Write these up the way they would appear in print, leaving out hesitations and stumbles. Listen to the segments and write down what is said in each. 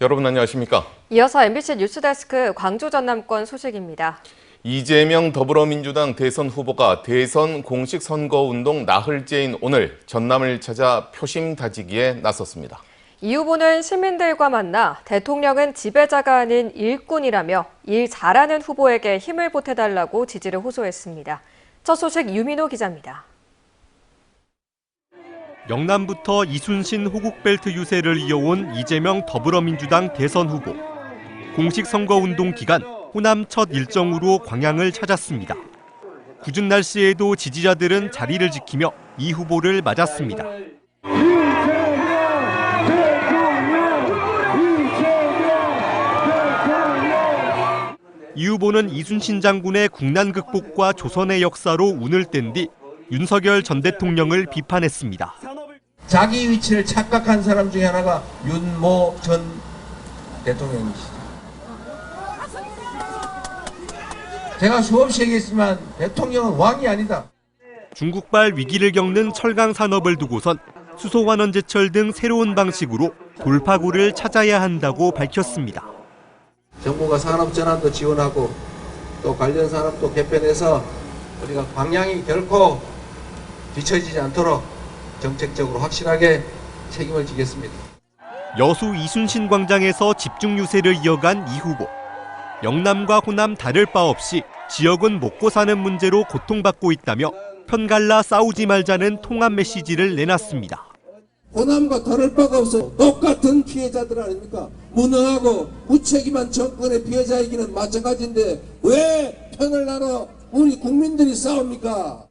여러분 안녕하십니까? 이어서 MBC 뉴스데스크 광주 전남권 소식입니다. 이재명 더불어민주당 대선 후보가 대선 공식 선거운동 나흘째인 오늘 전남을 찾아 표심 다지기에 나섰습니다. 이 후보는 시민들과 만나 대통령은 지배자가 아닌 일꾼이라며 일 잘하는 후보에게 힘을 보태달라고 지지를 호소했습니다. 첫 소식 유민호 기자입니다. 영남부터 이순신 호국벨트 유세를 이어온 이재명 더불어민주당 대선 후보. 공식 선거운동 기간 호남 첫 일정으로 광양을 찾았습니다. 궂은 날씨에도 지지자들은 자리를 지키며 이 후보를 맞았습니다. 이 후보는 이순신 장군의 국난 극복과 조선의 역사로 운을 뗀 뒤 윤석열 전 대통령을 비판했습니다. 자기 위치를 착각한 사람 중에 하나가 윤모 전 대통령이시죠. 제가 수없이 얘기했지만 대통령은 왕이 아니다. 중국발 위기를 겪는 철강 산업을 두고선 수소환원 제철 등 새로운 방식으로 돌파구를 찾아야 한다고 밝혔습니다. 정부가 산업 전환도 지원하고 또 관련 산업도 개편해서 우리가 방향이 결코 뒤처지지 않도록 정책적으로 확실하게 책임을 지겠습니다. 여수 이순신 광장에서 집중 유세를 이어간 이 후보. 영남과 호남 다를 바 없이 지역은 먹고 사는 문제로 고통받고 있다며 편갈라 싸우지 말자는 통합 메시지를 내놨습니다. 호남과 다를 바가 없어 똑같은 피해자들 아닙니까? 무능하고 무책임한 정권의 피해자이기는 마찬가지인데 왜 편을 나눠 우리 국민들이 싸웁니까?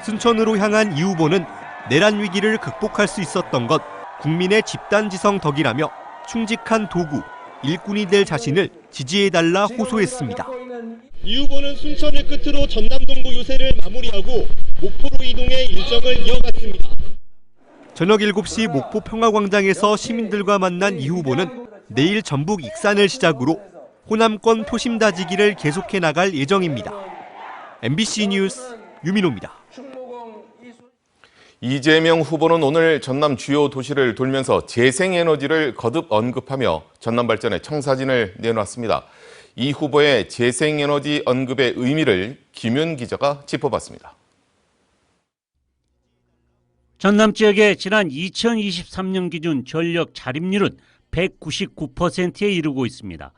순천으로 향한 이 후보는 내란 위기를 극복할 수 있었던 것 국민의 집단지성 덕이라며 충직한 도구, 일꾼이 될 자신을 지지해달라 호소했습니다. 이 후보는 순천을 끝으로 전남 동부 유세를 마무리하고 목포로 이동해 일정을 이어갔습니다. 저녁 7시 목포 평화광장에서 시민들과 만난 이 후보는 내일 전북 익산을 시작으로 호남권 표심 다지기를 계속해 나갈 예정입니다. MBC 뉴스 유민호입니다. 이재명 후보는 오늘 전남 주요 도시를 돌면서 재생에너지를 거듭 언급하며 전남 발전의 청사진을 내놨습니다. 이 후보의 재생에너지 언급의 의미를 김윤 기자가 짚어봤습니다. 전남 지역의 지난 2023년 기준 전력 자립률은 199%에 이르고 있습니다.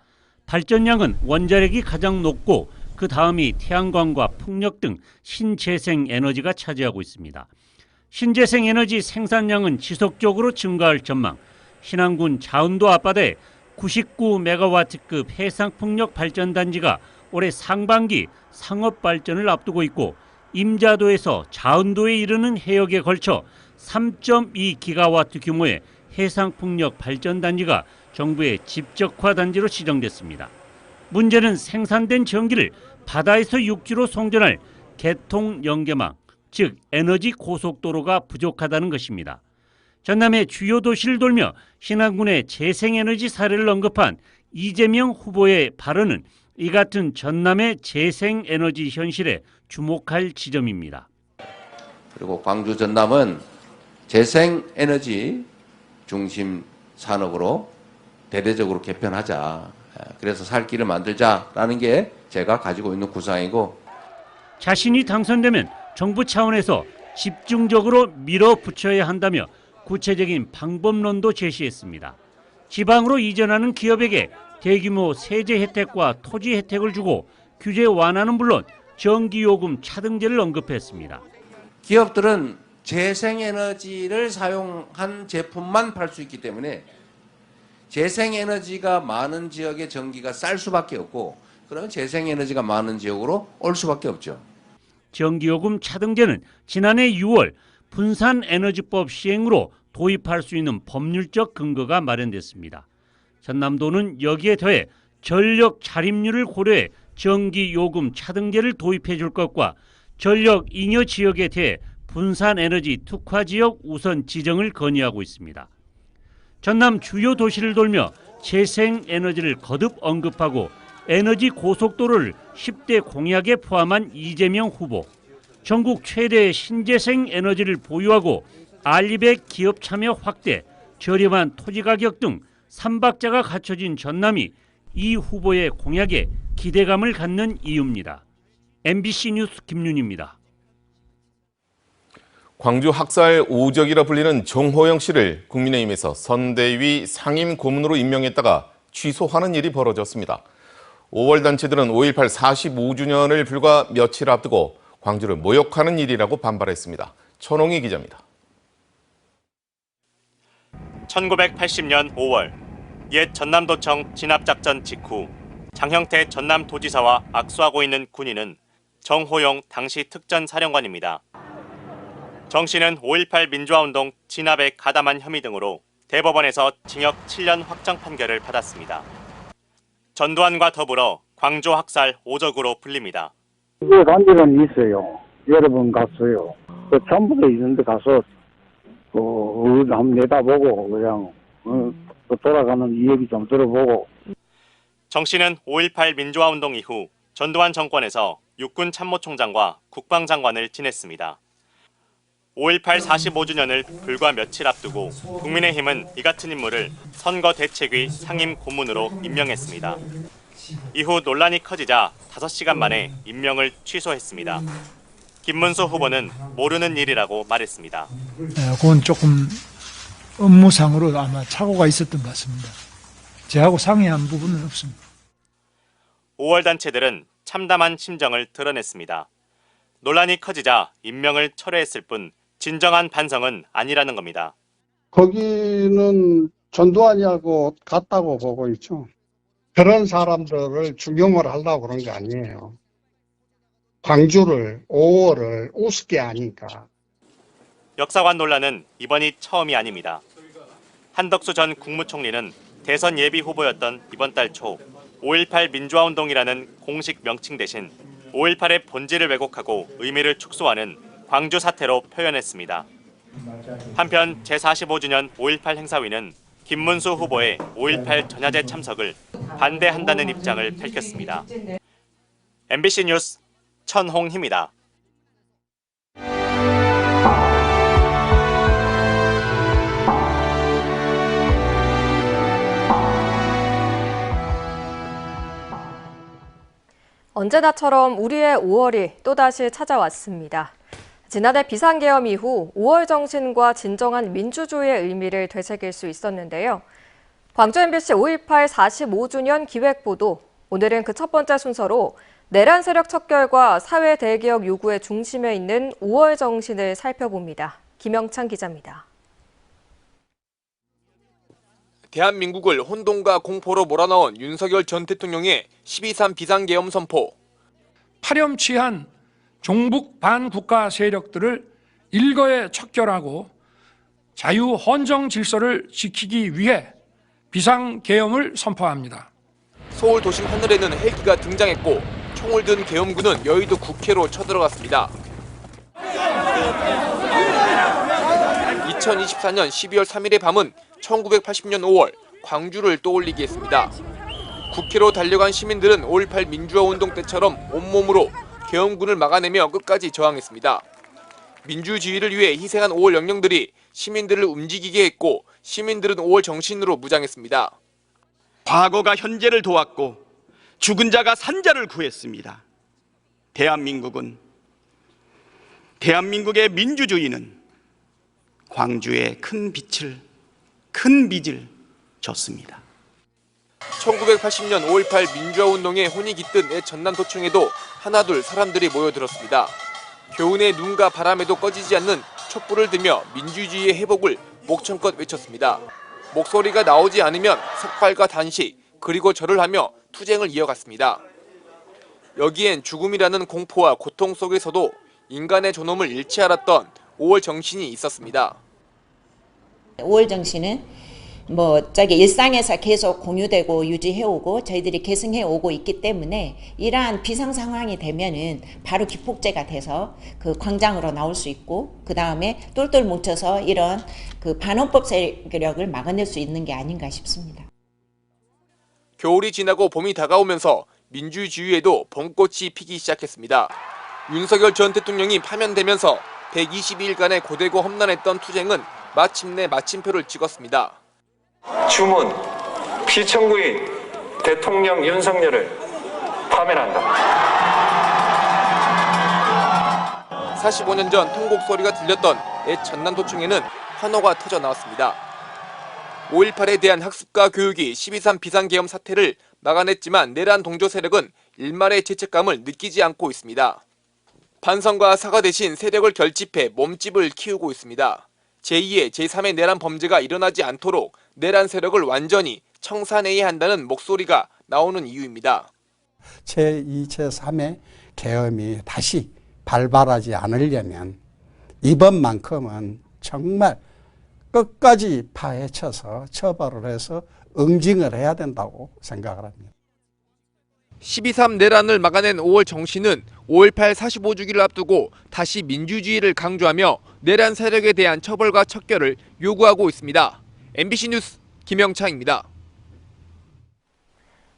발전량은 원자력이 가장 높고 그 다음이 태양광과 풍력 등 신재생 에너지가 차지하고 있습니다. 신재생 에너지 생산량은 지속적으로 증가할 전망, 신안군 자운도 앞바다에 99메가와트급 해상풍력 발전단지가 올해 상반기 상업 발전을 앞두고 있고 임자도에서 자운도에 이르는 해역에 걸쳐 3.2기가와트 규모의 해상풍력 발전단지가 정부의 집적화 단지로 지정됐습니다. 문제는 생산된 전기를 바다에서 육지로 송전할 개통 연계망, 즉 에너지 고속도로가 부족하다는 것입니다. 전남의 주요 도시를 돌며 신안군의 재생에너지 사례를 언급한 이재명 후보의 발언은 이 같은 전남의 재생에너지 현실에 주목할 지점입니다. 그리고 광주 전남은 재생에너지 중심 산업으로 대대적으로 개편하자. 그래서 살 길을 만들자라는 게 제가 가지고 있는 구상이고, 자신이 당선되면 정부 차원에서 집중적으로 밀어붙여야 한다며 구체적인 방법론도 제시했습니다. 지방으로 이전하는 기업에게 대규모 세제 혜택과 토지 혜택을 주고 규제 완화는 물론 전기요금 차등제를 언급했습니다. 기업들은 재생에너지를 사용한 제품만 팔 수 있기 때문에 재생에너지가 많은 지역의 전기가 쌀 수밖에 없고, 그러면 재생에너지가 많은 지역으로 올 수밖에 없죠. 전기요금 차등제는 지난해 6월 분산에너지법 시행으로 도입할 수 있는 법률적 근거가 마련됐습니다. 전남도는 여기에 더해 전력 자립률을 고려해 전기요금 차등제를 도입해 줄 것과 전력 잉여 지역에 대해 분산에너지 특화지역 우선 지정을 건의하고 있습니다. 전남 주요 도시를 돌며 재생에너지를 거듭 언급하고 에너지 고속도로를 10대 공약에 포함한 이재명 후보. 전국 최대 신재생 에너지를 보유하고 알리백 기업 참여 확대, 저렴한 토지 가격 등 삼박자가 갖춰진 전남이 이 후보의 공약에 기대감을 갖는 이유입니다. MBC 뉴스 김윤희입니다. 광주 학살 오적이라 불리는 정호영 씨를 국민의힘에서 선대위 상임 고문으로 임명했다가 취소하는 일이 벌어졌습니다. 5월 단체들은 5.18 45주년을 불과 며칠 앞두고 광주를 모욕하는 일이라고 반발했습니다. 천홍희 기자입니다. 1980년 5월 옛 전남도청 진압작전 직후 장형태 전남도지사와 악수하고 있는 군인은 정호용 당시 특전사령관입니다. 정 씨는 5.18 민주화운동 진압에 가담한 혐의 등으로 대법원에서 징역 7년 확정 판결을 받았습니다. 전두환과 더불어 광주 학살 오적으로 불립니다. 이게 단지는 있어요. 여러 번 갔어요. 전부 다 있는데 가서 한번 내다보고 그냥 돌아가는 이야기 좀 들어보고. 정 씨는 5.18 민주화운동 이후 전두환 정권에서 육군 참모총장과 국방장관을 지냈습니다. 5.18 45주년을 불과 며칠 앞두고 국민의힘은 이 같은 인물을 선거대책위 상임 고문으로 임명했습니다. 이후 논란이 커지자 5시간 만에 임명을 취소했습니다. 김문수 후보는 모르는 일이라고 말했습니다. 그건 조금 업무상으로 아마 착오가 있었던 것 같습니다. 저하고 상의한 부분은 없습니다. 5월 단체들은 참담한 심정을 드러냈습니다. 논란이 커지자 임명을 철회했을 뿐 진정한 반성은 아니라는 겁니다. 거기는 전두환이하고 같다고 보고 있죠. 그런 사람들을 중용을 하려고 그런 게 아니에요. 광주를 5월을 우습게 하니까. 역사관 논란은 이번이 처음이 아닙니다. 한덕수 전 국무총리는 대선 예비 후보였던 이번 달 초 5.18 민주화운동이라는 공식 명칭 대신 5.18의 본질을 왜곡하고 의미를 축소하는 광주 사태로 표현했습니다. 한편 제45주년 5.18 행사위는 김문수 후보의 5.18 전야제 참석을 반대한다는 입장을 밝혔습니다. MBC 뉴스 천홍희입니다. 언제나처럼 우리의 5월이 또다시 찾아왔습니다. 지난해 비상계엄 이후 5월 정신과 진정한 민주주의의 의미를 되새길 수 있었는데요. 광주 MBC 5.18 45주년 기획보도, 오늘은 그 첫 번째 순서로 내란 세력 척결과 사회 대개혁 요구의 중심에 있는 5월 정신을 살펴봅니다. 김영찬 기자입니다. 대한민국을 혼돈과 공포로 몰아넣은 윤석열 전 대통령의 12.3 비상계엄 선포. 파렴치한 종북 반국가 세력들을 일거에 척결하고 자유헌정 질서를 지키기 위해 비상계엄을 선포합니다. 서울 도심 하늘에는 헬기가 등장했고 총을 든 계엄군은 여의도 국회로 쳐들어갔습니다. 2024년 12월 3일의 밤은 1980년 5월 광주를 떠올리게 했습니다. 국회로 달려간 시민들은 5.18 민주화운동 때처럼 온몸으로 계엄군을 막아내며 끝까지 저항했습니다. 민주주의를 위해 희생한 5월 영령들이 시민들을 움직이게 했고 시민들은 5월 정신으로 무장했습니다. 과거가 현재를 도왔고 죽은 자가 산자를 구했습니다. 대한민국의 민주주의는 광주에 큰 빚을 졌습니다. 1980년 5.18 민주화운동에 혼이 깃든 옛 전남도청에도 하나둘 사람들이 모여들었습니다. 교훈의 눈과 바람에도 꺼지지 않는 촛불을 들며 민주주의의 회복을 목청껏 외쳤습니다. 목소리가 나오지 않으면 삭발과 단식, 그리고 절을 하며 투쟁을 이어갔습니다. 여기엔 죽음이라는 공포와 고통 속에서도 인간의 존엄을 잃지 않았던 5월 정신이 있었습니다. 5월 정신은 일상에서 계속 공유되고 유지해오고 저희들이 계승해오고 있기 때문에 이러한 비상 상황이 되면은 바로 기폭제가 돼서 그 광장으로 나올 수 있고 그 다음에 똘똘 뭉쳐서 이런 그 반헌법 세력을 막아낼 수 있는 게 아닌가 싶습니다. 겨울이 지나고 봄이 다가오면서 민주주의에도 봄꽃이 피기 시작했습니다. 윤석열 전 대통령이 파면되면서 122일간의 고되고 험난했던 투쟁은 마침내 마침표를 찍었습니다. 주문 피청구인 대통령 윤석열을 파면한다. 45년 전 통곡 소리가 들렸던 옛 전남도청에는 환호가 터져 나왔습니다. 5.18에 대한 학습과 교육이 12.3 비상계엄 사태를 막아냈지만 내란 동조 세력은 일말의 죄책감을 느끼지 않고 있습니다. 반성과 사과 대신 세력을 결집해 몸집을 키우고 있습니다. 제2의 제3의 내란 범죄가 일어나지 않도록 내란 세력을 완전히 청산해야 한다는 목소리가 나오는 이유입니다. 제2, 제3의 계엄이 다시 발발하지 않으려면 이번만큼은 정말 끝까지 파헤쳐서 처벌을 해서 응징을 해야 된다고 생각을 합니다. 12.3 내란을 막아낸 5월 정신은 5.18 45주기를 앞두고 다시 민주주의를 강조하며 내란 세력에 대한 처벌과 척결을 요구하고 있습니다. MBC 뉴스 김영창입니다.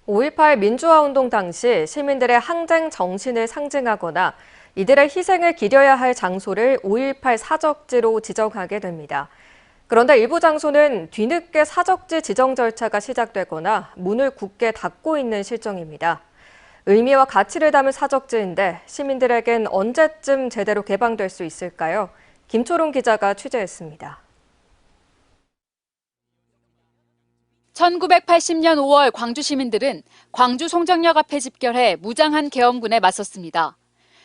5.18 민주화 운동 당시 시민들의 항쟁 정신을 상징하거나 이들의 희생을 기려야 할 장소를 5.18 사적지로 지정하게 됩니다. 그런데 일부 장소는 뒤늦게 사적지 지정 절차가 시작되거나 문을 굳게 닫고 있는 실정입니다. 의미와 가치를 담은 사적지인데 시민들에겐 언제쯤 제대로 개방될 수 있을까요? 김초롱 기자가 취재했습니다. 1980년 5월 광주 시민들은 광주 송정역 앞에 집결해 무장한 계엄군에 맞섰습니다.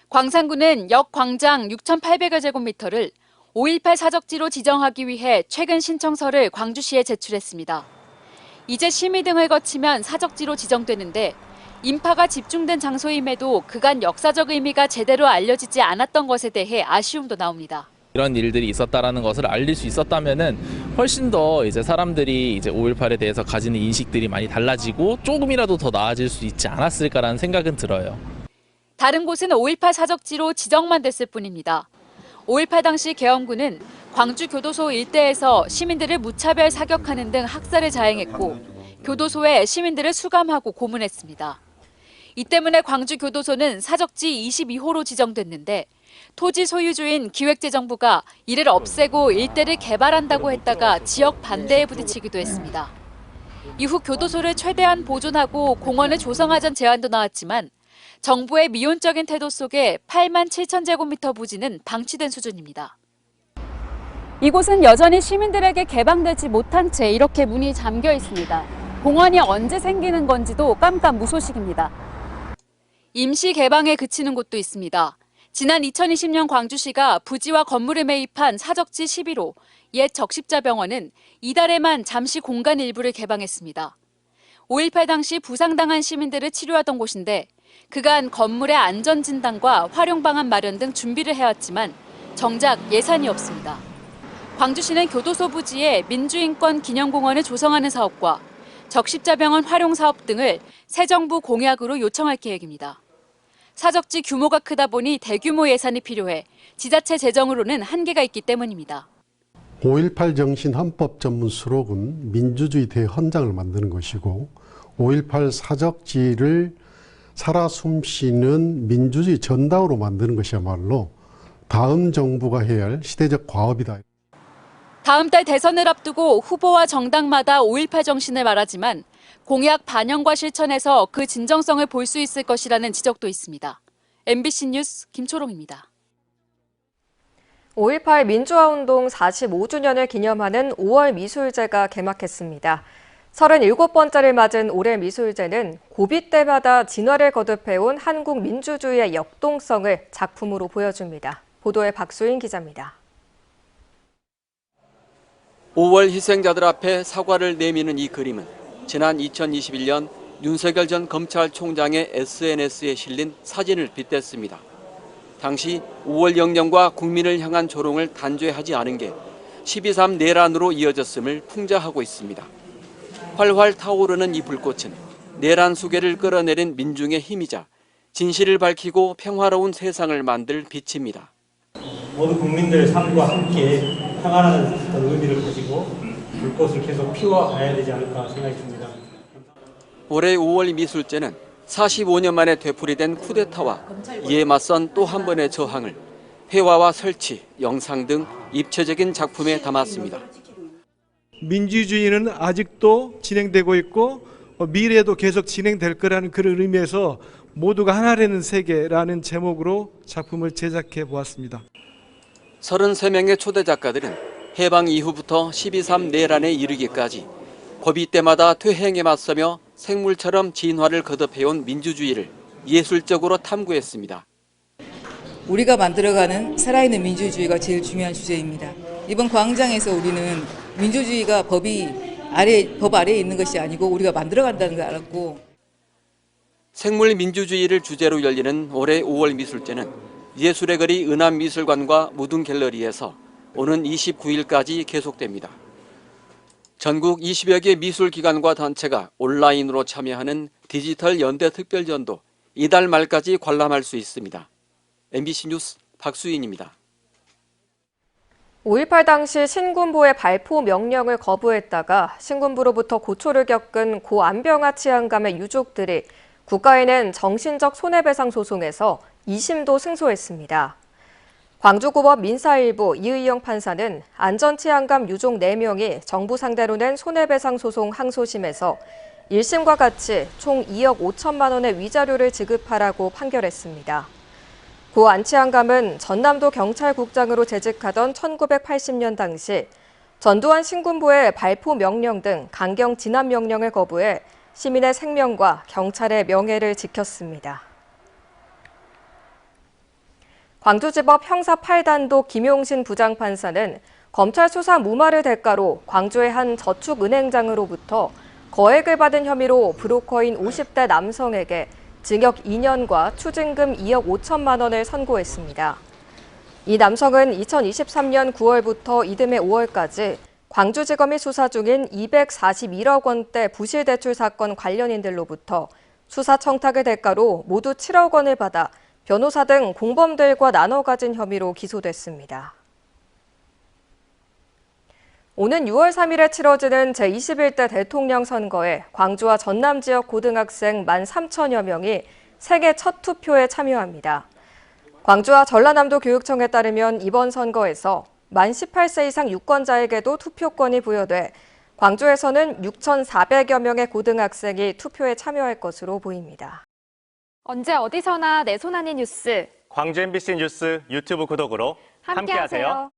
광산군은 역 광장 6,800여 제곱미터를 5.18 사적지로 지정하기 위해 최근 신청서를 광주시에 제출했습니다. 이제 심의 등을 거치면 사적지로 지정되는데 인파가 집중된 장소임에도 그간 역사적 의미가 제대로 알려지지 않았던 것에 대해 아쉬움도 나옵니다. 이런 일들이 있었다라는 것을 알릴 수 있었다면은 훨씬 더 이제 사람들이 이제 5.18에 대해서 가지는 인식들이 많이 달라지고 조금이라도 더 나아질 수 있지 않았을까라는 생각은 들어요. 다른 곳은 5.18 사적지로 지정만 됐을 뿐입니다. 5.18 당시 계엄군은 광주 교도소 일대에서 시민들을 무차별 사격하는 등 학살을 자행했고 교도소에 시민들을 수감하고 고문했습니다. 이 때문에 광주 교도소는 사적지 22호로 지정됐는데 토지 소유주인 기획재정부가 이를 없애고 일대를 개발한다고 했다가 지역 반대에 부딪히기도 했습니다. 이후 교도소를 최대한 보존하고 공원을 조성하자는 제안도 나왔지만 정부의 미온적인 태도 속에 8만 7천 제곱미터 부지는 방치된 수준입니다. 이곳은 여전히 시민들에게 개방되지 못한 채 이렇게 문이 잠겨 있습니다. 공원이 언제 생기는 건지도 깜깜무소식입니다. 임시 개방에 그치는 곳도 있습니다. 지난 2020년 광주시가 부지와 건물을 매입한 사적지 11호 옛 적십자병원은 이달에만 잠시 공간 일부를 개방했습니다. 5.18 당시 부상당한 시민들을 치료하던 곳인데 그간 건물의 안전진단과 활용방안 마련 등 준비를 해왔지만 정작 예산이 없습니다. 광주시는 교도소 부지에 민주인권 기념공원을 조성하는 사업과 적십자병원 활용 사업 등을 새 정부 공약으로 요청할 계획입니다. 사적지 규모가 크다 보니 대규모 예산이 필요해 지자체 재정으로는 한계가 있기 때문입니다. 5.18 정신 헌법 전문 수록은 민주주의 대헌장을 만드는 것이고 5.18 사적지를 살아 숨쉬는 민주주의 전당으로 만드는 것이야말로 다음 정부가 해야 할 시대적 과업이다. 다음 달 대선을 앞두고 후보와 정당마다 5.18 정신을 말하지만 공약 반영과 실천에서 그 진정성을 볼 수 있을 것이라는 지적도 있습니다. MBC 뉴스 김초롱입니다. 5.18 민주화운동 45주년을 기념하는 5월 미술제가 개막했습니다. 37번째를 맞은 올해 미술제는 고비 때마다 진화를 거듭해온 한국 민주주의의 역동성을 작품으로 보여줍니다. 보도에 박수인 기자입니다. 5월 희생자들 앞에 사과를 내미는 이 그림은 지난 2021년 윤석열 전 검찰총장의 SNS에 실린 사진을 빗댔습니다. 당시 5월 영령과 국민을 향한 조롱을 단죄하지 않은 게 12.3 내란으로 이어졌음을 풍자하고 있습니다. 활활 타오르는 이 불꽃은 내란 수계를 끌어내린 민중의 힘이자 진실을 밝히고 평화로운 세상을 만들 빛입니다. 모든 국민들의 삶과 함께 평안한 의미를 가지고 불꽃을 계속 피워가야 되지 않을까 생각이 듭니다. 올해 5월 미술제는 45년 만에 되풀이된 쿠데타와 이에 맞선 또 한 번의 저항을 회화와 설치, 영상 등 입체적인 작품에 담았습니다. 민주주의는 아직도 진행되고 있고 미래에도 계속 진행될 거라는 그런 의미에서 모두가 하나라는 세계라는 제목으로 작품을 제작해 보았습니다. 33명의 초대 작가들은 해방 이후부터 12.3 내란에 이르기까지 고비 때마다 퇴행에 맞서며 생물처럼 진화를 거듭해온 민주주의를 예술적으로 탐구했습니다. 우리가 만들어가는 살아있는 민주주의가 제일 중요한 주제입니다. 이번 광장에서 우리는 민주주의가 법 아래에 있는 것이 아니고 우리가 만들어간다는 걸 알았고, 생물 민주주의를 주제로 열리는 올해 5월 미술제는 예술의 거리 은암미술관과 무등갤러리에서 오는 29일까지 계속됩니다. 전국 20여 개 미술기관과 단체가 온라인으로 참여하는 디지털 연대 특별전도 이달 말까지 관람할 수 있습니다. MBC 뉴스 박수인입니다. 5.18 당시 신군부의 발포 명령을 거부했다가 신군부로부터 고초를 겪은 고 안병하 치안감의 유족들이 국가에 낸 정신적 손해배상 소송에서 2심도 승소했습니다. 광주고법 민사일부 이의영 판사는 안전치안감 유족 4명이 정부 상대로 낸 손해배상 소송 항소심에서 1심과 같이 총 2억 5천만 원의 위자료를 지급하라고 판결했습니다. 고 안치안감은 전남도 경찰국장으로 재직하던 1980년 당시 전두환 신군부의 발포 명령 등 강경 진압 명령을 거부해 시민의 생명과 경찰의 명예를 지켰습니다. 광주지법 형사 8단도 김용신 부장판사는 검찰 수사 무마를 대가로 광주의 한 저축은행장으로부터 거액을 받은 혐의로 브로커인 50대 남성에게 징역 2년과 추징금 2억 5천만 원을 선고했습니다. 이 남성은 2023년 9월부터 이듬해 5월까지 광주지검이 수사 중인 241억 원대 부실대출 사건 관련인들로부터 수사 청탁을 대가로 모두 7억 원을 받아 변호사 등 공범들과 나눠 가진 혐의로 기소됐습니다. 오는 6월 3일에 치러지는 제21대 대통령 선거에 광주와 전남 지역 고등학생 13,000여 명이 세계 첫 투표에 참여합니다. 광주와 전라남도 교육청에 따르면 이번 선거에서 만 18세 이상 유권자에게도 투표권이 부여돼 광주에서는 6,400여 명의 고등학생이 투표에 참여할 것으로 보입니다. 언제 어디서나 내 손 안의 뉴스. 광주 MBC 뉴스 유튜브 구독으로 함께하세요.